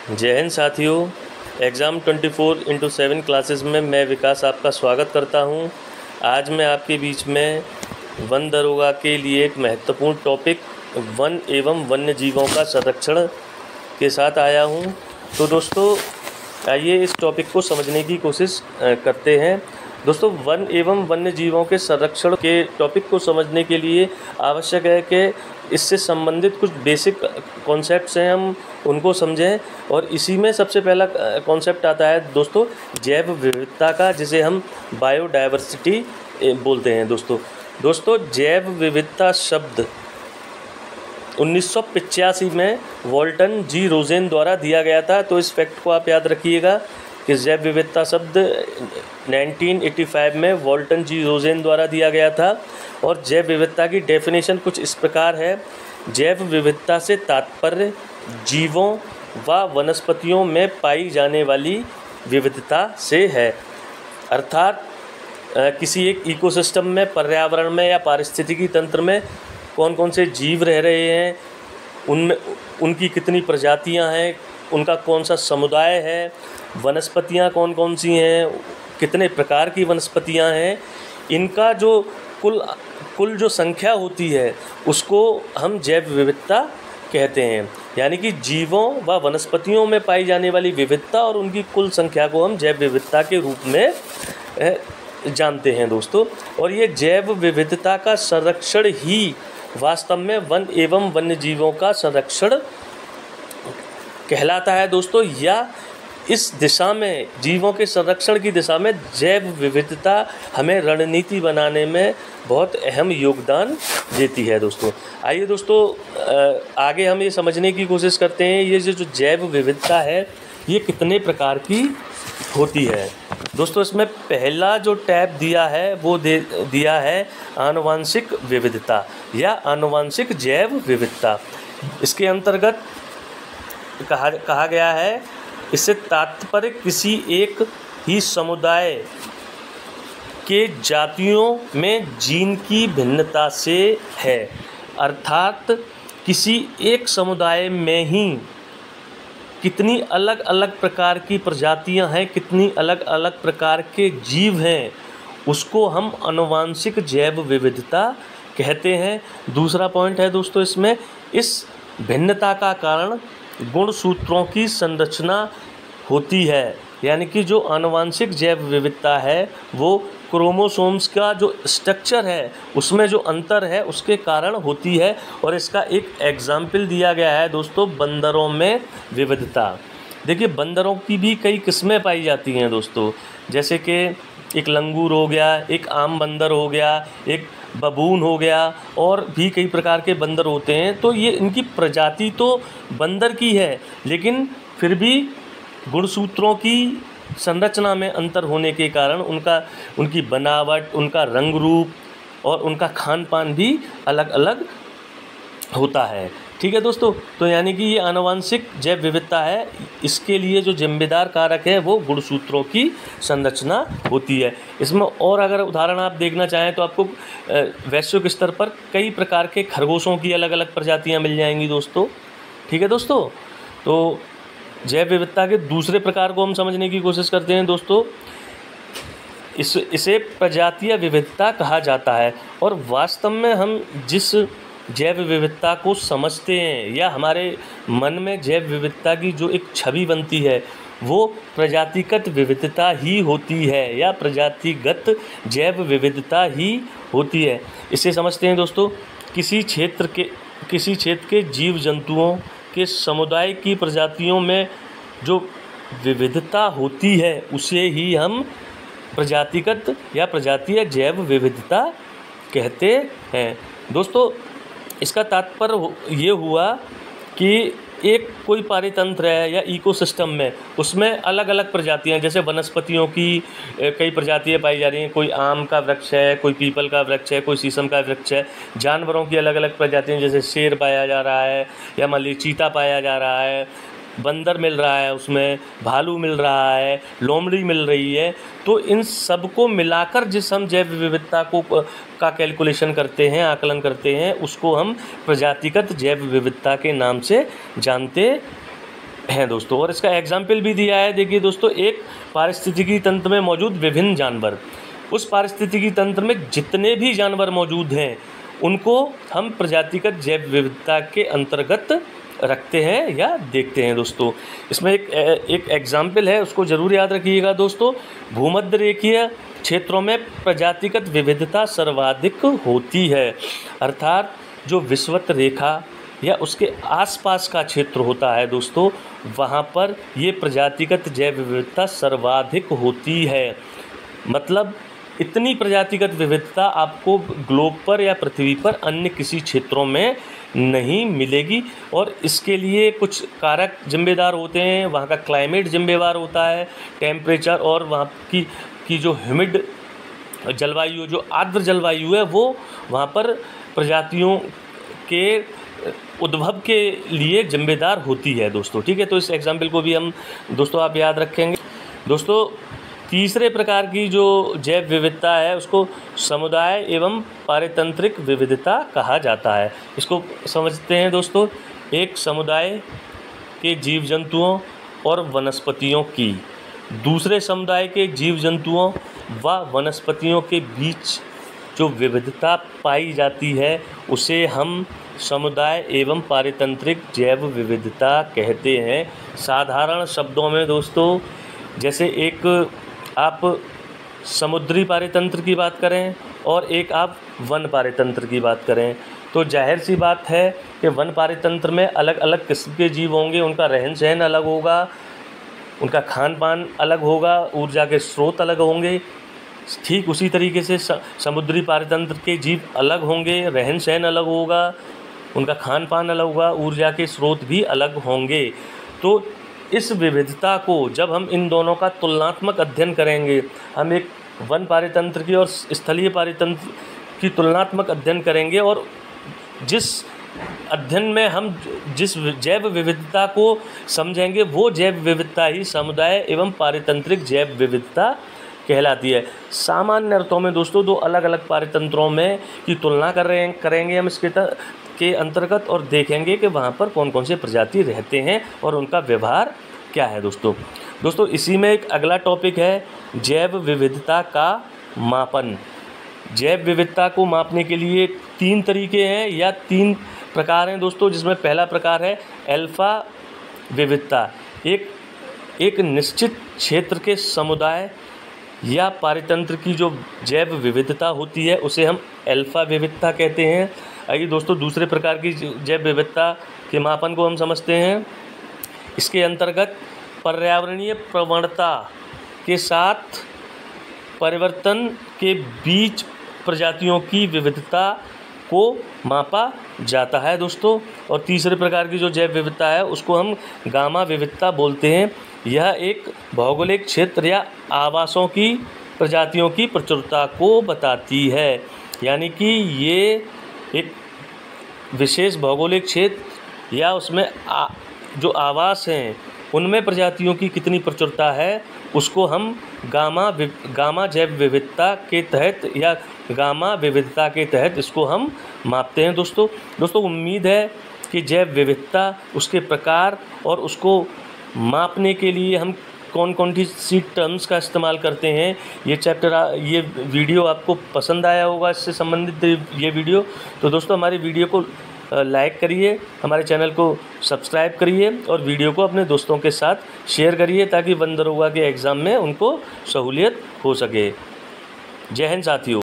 जय हिंद साथियों। Exam 24/7 classes में मैं विकास आपका स्वागत करता हूं। आज मैं आपके बीच में वन दरोगा के लिए एक महत्वपूर्ण टॉपिक वन एवं वन्य जीवों का संरक्षण के साथ आया हूं। तो दोस्तों आइए इस टॉपिक को समझने की कोशिश करते हैं। दोस्तों वन एवं वन्य जीवों के संरक्षण के टॉपिक को समझने के लिए आवश्यक है कि इससे संबंधित कुछ बेसिक कॉन्सेप्ट्स हैं, हम उनको समझें। और इसी में सबसे पहला कॉन्सेप्ट आता है दोस्तों जैव विविधता का, जिसे हम बायोडायवर्सिटी बोलते हैं। दोस्तों जैव विविधता शब्द 1985 में वॉल्टन जी रोजेन द्वारा दिया गया था। तो इस फैक्ट को आप याद रखिएगा कि जैव विविधता शब्द 1985 में वॉल्टन जी रोजेन द्वारा दिया गया था। और जैव विविधता की डेफिनेशन कुछ इस प्रकार है। जैव विविधता से तात्पर्य जीवों व वनस्पतियों में पाई जाने वाली विविधता से है। अर्थात किसी एक इकोसिस्टम में, पर्यावरण में या पारिस्थितिकी तंत्र में कौन कौन से जीव रह रहे हैं, उनमें उनकी कितनी प्रजातियां हैं, उनका कौन सा समुदाय है, वनस्पतियां कौन कौन सी हैं, कितने प्रकार की वनस्पतियां हैं, इनका जो कुल जो संख्या होती है उसको हम जैव विविधता कहते हैं। यानी कि जीवों व वनस्पतियों में पाई जाने वाली विविधता और उनकी कुल संख्या को हम जैव विविधता के रूप में जानते हैं दोस्तों। और ये जैव विविधता का संरक्षण ही वास्तव में वन एवं वन्य जीवों का संरक्षण कहलाता है दोस्तों। या इस दिशा में, जीवों के संरक्षण की दिशा में जैव विविधता हमें रणनीति बनाने में बहुत अहम योगदान देती है दोस्तों। आइए दोस्तों आगे हम ये समझने की कोशिश करते हैं ये जो जैव विविधता है ये कितने प्रकार की होती है। दोस्तों इसमें पहला जो टैब दिया है वो दिया है आनुवांशिक विविधता या आनुवांशिक जैव विविधता। इसके अंतर्गत कहा गया है, इससे तात्पर्य किसी एक ही समुदाय के जातियों में जीन की भिन्नता से है। अर्थात किसी एक समुदाय में ही कितनी अलग अलग प्रकार की प्रजातियां हैं, कितनी अलग अलग प्रकार के जीव हैं, उसको हम आनुवांशिक जैव विविधता कहते हैं। दूसरा पॉइंट है दोस्तों इसमें, इस भिन्नता का कारण गुणसूत्रों की संरचना होती है। यानी कि जो आनुवांशिक जैव विविधता है वो क्रोमोसोम्स का जो स्ट्रक्चर है उसमें जो अंतर है उसके कारण होती है। और इसका एक एग्जाम्पल दिया गया है दोस्तों बंदरों में विविधता। देखिए बंदरों की भी कई किस्में पाई जाती हैं दोस्तों, जैसे कि एक लंगूर हो गया, एक आम बंदर हो गया, एक बबून हो गया, और भी कई प्रकार के बंदर होते हैं। तो ये इनकी प्रजाति तो बंदर की है, लेकिन फिर भी गुणसूत्रों की संरचना में अंतर होने के कारण उनकी बनावट, उनका रंग रूप और उनका खान पान भी अलग अलग होता है। ठीक है दोस्तों, तो यानी कि ये आनुवांशिक जैव विविधता है, इसके लिए जो जिम्मेदार कारक है वो गुणसूत्रों की संरचना होती है। इसमें और अगर उदाहरण आप देखना चाहें तो आपको वैश्विक स्तर पर कई प्रकार के खरगोशों की अलग अलग प्रजातियां मिल जाएंगी दोस्तों। ठीक है दोस्तों, तो जैव विविधता के दूसरे प्रकार को हम समझने की कोशिश करते हैं दोस्तों। इसे प्रजातीय विविधता कहा जाता है। और वास्तव में हम जिस जैव विविधता को समझते हैं या हमारे मन में जैव विविधता की जो एक छवि बनती है वो प्रजातिगत विविधता ही होती है या प्रजातिगत जैव विविधता ही होती है। इसे समझते हैं दोस्तों, किसी क्षेत्र के जीव जंतुओं के समुदाय की प्रजातियों में जो विविधता होती है उसे ही हम प्रजातिगत या प्रजातीय जैव विविधता कहते हैं दोस्तों। इसका तात्पर्य ये हुआ कि एक कोई पारितंत्र है या इकोसिस्टम में, उसमें अलग अलग प्रजातियां, जैसे वनस्पतियों की कई प्रजातियां पाई जा रही हैं। कोई आम का वृक्ष है, कोई पीपल का वृक्ष है, कोई शीशम का वृक्ष है। जानवरों की अलग अलग प्रजातियां, जैसे शेर पाया जा रहा है या मान लीजिए चीता पाया जा रहा है, बंदर मिल रहा है, उसमें भालू मिल रहा है, लोमड़ी मिल रही है। तो इन सब को मिलाकर जिस हम जैव विविधता का कैलकुलेशन करते हैं, आकलन करते हैं, उसको हम प्रजातिगत जैव विविधता के नाम से जानते हैं दोस्तों। और इसका एग्जाम्पल भी दिया है, देखिए दोस्तों, एक पारिस्थितिकी तंत्र में मौजूद विभिन्न जानवर, उस पारिस्थितिकी तंत्र में जितने भी जानवर मौजूद हैं उनको हम प्रजातिगत जैव विविधता के अंतर्गत रखते हैं या देखते हैं दोस्तों। इसमें एक एग्जाम्पल है, उसको ज़रूर याद रखिएगा दोस्तों। भूमध्य रेखीय क्षेत्रों में प्रजातिगत विविधता सर्वाधिक होती है, अर्थात जो विषुवत रेखा या उसके आसपास का क्षेत्र होता है दोस्तों, वहाँ पर ये प्रजातिगत जैव विविधता सर्वाधिक होती है। मतलब इतनी प्रजातिगत विविधता आपको ग्लोब पर या पृथ्वी पर अन्य किसी क्षेत्रों में नहीं मिलेगी। और इसके लिए कुछ कारक जिम्मेदार होते हैं, वहाँ का क्लाइमेट जिम्मेदार होता है, टेम्परेचर, और वहाँ की जो ह्यूमिड जलवायु, जो आर्द्र जलवायु है, वो वहाँ पर प्रजातियों के उद्भव के लिए जिम्मेदार होती है दोस्तों। ठीक है, तो इस एग्जाम्पल को भी हम दोस्तों आप याद रखेंगे। दोस्तों, तीसरे प्रकार की जो जैव विविधता है उसको समुदाय एवं पारितंत्रिक विविधता कहा जाता है। इसको समझते हैं दोस्तों। एक समुदाय के जीव जंतुओं और वनस्पतियों की दूसरे समुदाय के जीव जंतुओं व वनस्पतियों के बीच जो विविधता पाई जाती है उसे हम समुदाय एवं पारितंत्रिक जैव विविधता कहते हैं। साधारण शब्दों में दोस्तों, जैसे एक आप समुद्री पारितंत्र की बात करें और एक आप वन पारितंत्र की बात करें, तो जाहिर सी बात है कि वन पारितंत्र में अलग अलग किस्म के जीव होंगे, उनका रहन सहन अलग होगा, उनका खान पान अलग होगा, ऊर्जा के स्रोत अलग होंगे। ठीक उसी तरीके से समुद्री पारितंत्र के जीव अलग होंगे, रहन सहन अलग होगा, उनका खान पान अलग होगा, ऊर्जा के स्रोत भी अलग होंगे। तो इस विविधता को जब हम इन दोनों का तुलनात्मक अध्ययन करेंगे, हम एक वन पारितंत्र की और स्थलीय पारितंत्र की तुलनात्मक अध्ययन करेंगे, और जिस अध्ययन में हम जिस जैव विविधता को समझेंगे वो जैव विविधता ही समुदाय एवं पारितंत्रिक जैव विविधता कहलाती है। सामान्य अर्थों में दोस्तों दो अलग अलग पारितंत्रों में की तुलना करेंगे हम के अंतर्गत, और देखेंगे कि वहाँ पर कौन कौन से प्रजाति रहते हैं और उनका व्यवहार क्या है दोस्तों। इसी में एक अगला टॉपिक है जैव विविधता का मापन। जैव विविधता को मापने के लिए 3 तरीके हैं या 3 प्रकार हैं दोस्तों, जिसमें पहला प्रकार है अल्फा विविधता। एक निश्चित क्षेत्र के समुदाय या पारितंत्र की जो जैव विविधता होती है उसे हम अल्फा विविधता कहते हैं। आइए दोस्तों, दूसरे प्रकार की जैव विविधता के मापन को हम समझते हैं। इसके अंतर्गत पर्यावरणीय प्रवणता के साथ परिवर्तन के बीच प्रजातियों की विविधता को मापा जाता है दोस्तों। और तीसरे प्रकार की जो जैव विविधता है उसको हम गामा विविधता बोलते हैं। यह एक भौगोलिक क्षेत्र या आवासों की प्रजातियों की प्रचुरता को बताती है, यानी कि ये एक विशेष भौगोलिक क्षेत्र या उसमें जो आवास हैं उनमें प्रजातियों की कितनी प्रचुरता है उसको हम गामा जैव विविधता के तहत या गामा विविधता के तहत इसको हम मापते हैं दोस्तों। उम्मीद है कि जैव विविधता, उसके प्रकार और उसको मापने के लिए हम कौन कौन सी टर्म्स का इस्तेमाल करते हैं, ये वीडियो आपको पसंद आया होगा। इससे संबंधित ये वीडियो, तो दोस्तों हमारी वीडियो को लाइक करिए, हमारे चैनल को सब्सक्राइब करिए और वीडियो को अपने दोस्तों के साथ शेयर करिए ताकि वन दरोगा के एग्ज़ाम में उनको सहूलियत हो सके। जय हिंद साथियों।